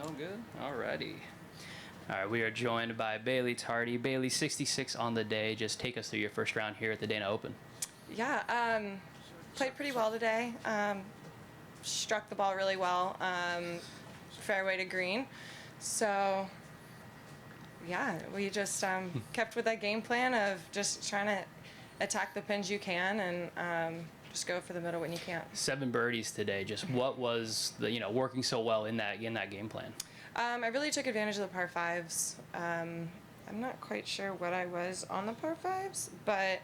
No good? Alrighty. All right, we are joined by Bailey Tardy. Bailey, 66 on the day. Just take us through your first round here at the Dana Open. Yeah, played pretty well today. Struck the ball really well, fairway to green. So, yeah, we just kept with that game plan of just trying to attack the pins you can and just go for the middle when you can't. 7 birdies today. Just what was the working so well in that game plan? I really took advantage of the par fives. I'm not quite sure what I was on the par fives, but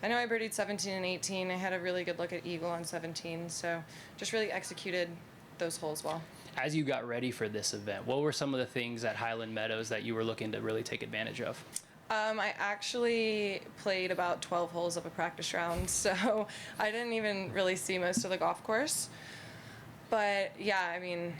I know I birdied 17 and 18. I had a really good look at eagle on 17, so just really executed those holes well. As you got ready for this event, what were some of the things at Highland Meadows that you were looking to really take advantage of? I actually played about 12 holes of a practice round, so I didn't even really see most of the golf course. But yeah, I mean,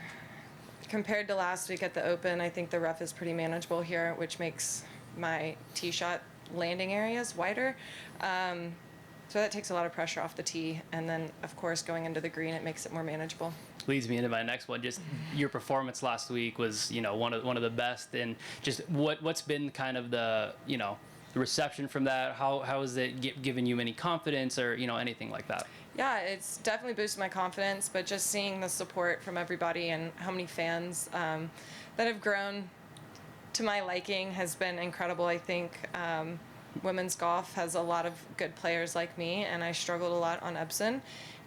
compared to last week at the Open, I think the rough is pretty manageable here, which makes my tee shot landing areas wider. So that takes a lot of pressure off the tee, and then of course going into the green, it makes it more manageable. Leads me into my next one. Just your performance last week was one of the best, and just what's been kind of the the reception from that. How has it given you any confidence or anything like that? Yeah, it's definitely boosted my confidence, but just seeing the support from everybody and how many fans that have grown to my liking has been incredible. I think women's golf has a lot of good players like me, and I struggled a lot on Epson.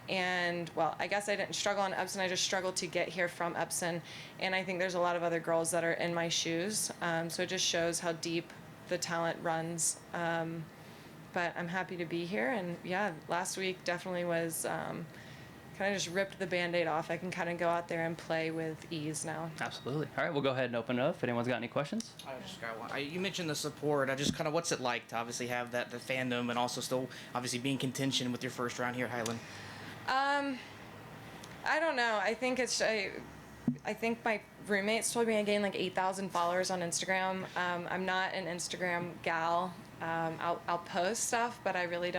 And, well, I guess I didn't struggle on Epson, I just struggled to get here from Epson. And I think there's a lot of other girls that are in my shoes. So it just shows how deep the talent runs. But I'm happy to be here. And, yeah, last week definitely was kind of just ripped the Band-Aid off. I can kind of go out there and play with ease now. Absolutely. All right, we'll go ahead and open it up. If anyone's got any questions. I just got one. You mentioned the support. I just kind of, what's it like to obviously have the fandom and also still obviously be in contention with your first round here at Highland? I don't know. I think I think my roommates told me I gained like 8,000 followers on Instagram. I'm not an Instagram gal. I'll post stuff, but I really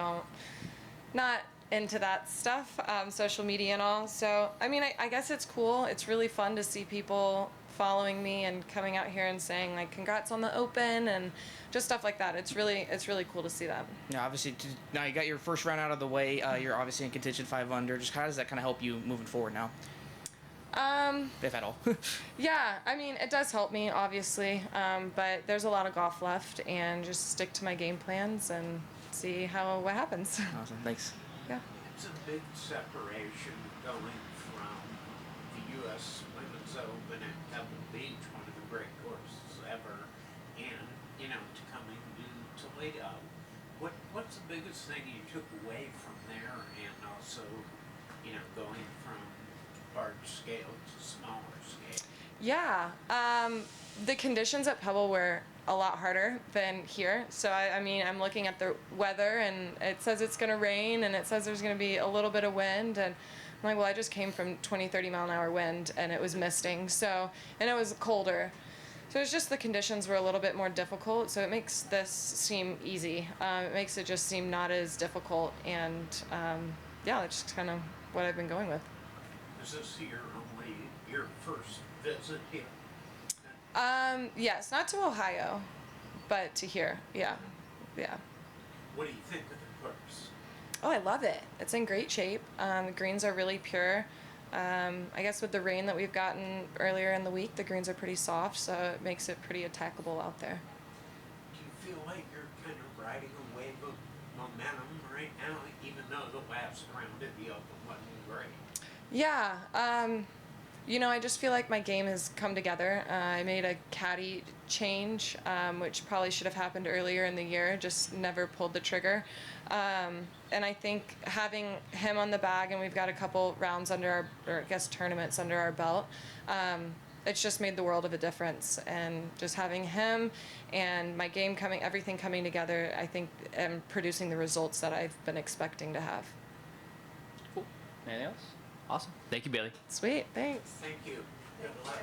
not into that stuff, social media and all. So, I mean, I guess it's cool. It's really fun to see people following me and coming out here and saying like congrats on the Open and just stuff like that. It's really cool to see that. Yeah, obviously now you got your first round out of the way. You're obviously in contention 5 under. Just how does that kind of help you moving forward now? If at all. Yeah, I mean, it does help me, obviously, but there's a lot of golf left, and just stick to my game plans and see what happens. Awesome, thanks. Yeah. It's a big separation going from the U.S. Women's Open at Pebble Beach, one of the great courses ever, and, to coming to Toledo. What's the biggest thing you took away from there, and also, going from large scale to smaller scale? Yeah, the conditions at Pebble were a lot harder than here. So I mean, I'm looking at the weather, and it says it's going to rain, and it says there's going to be a little bit of wind, and I'm like, well, I just came from 20, 30 mile an hour wind, and it was misting, and it was colder. So it's just the conditions were a little bit more difficult, so it makes this seem easy. It makes it just seem not as difficult, and yeah, that's just kind of what I've been going with. Is this your first visit here? Yes, not to Ohio, but to here. Yeah. What do you think of the course? Oh, I love it. It's in great shape. The greens are really pure. I guess with the rain that we've gotten earlier in the week, the greens are pretty soft, so it makes it pretty attackable out there. Do you feel like you're kind of riding a wave of momentum right now, even though the last round of the Open wasn't great? Yeah, I just feel like my game has come together. I made a caddy change, which probably should have happened earlier in the year, just never pulled the trigger. And I think having him on the bag, and we've got a couple rounds tournaments under our belt, it's just made the world of a difference. And just having him and my game everything coming together, I think, and producing the results that I've been expecting to have. Cool. Anything else? Awesome. Thank you, Bailey. Sweet, thanks. Thank you. Good luck.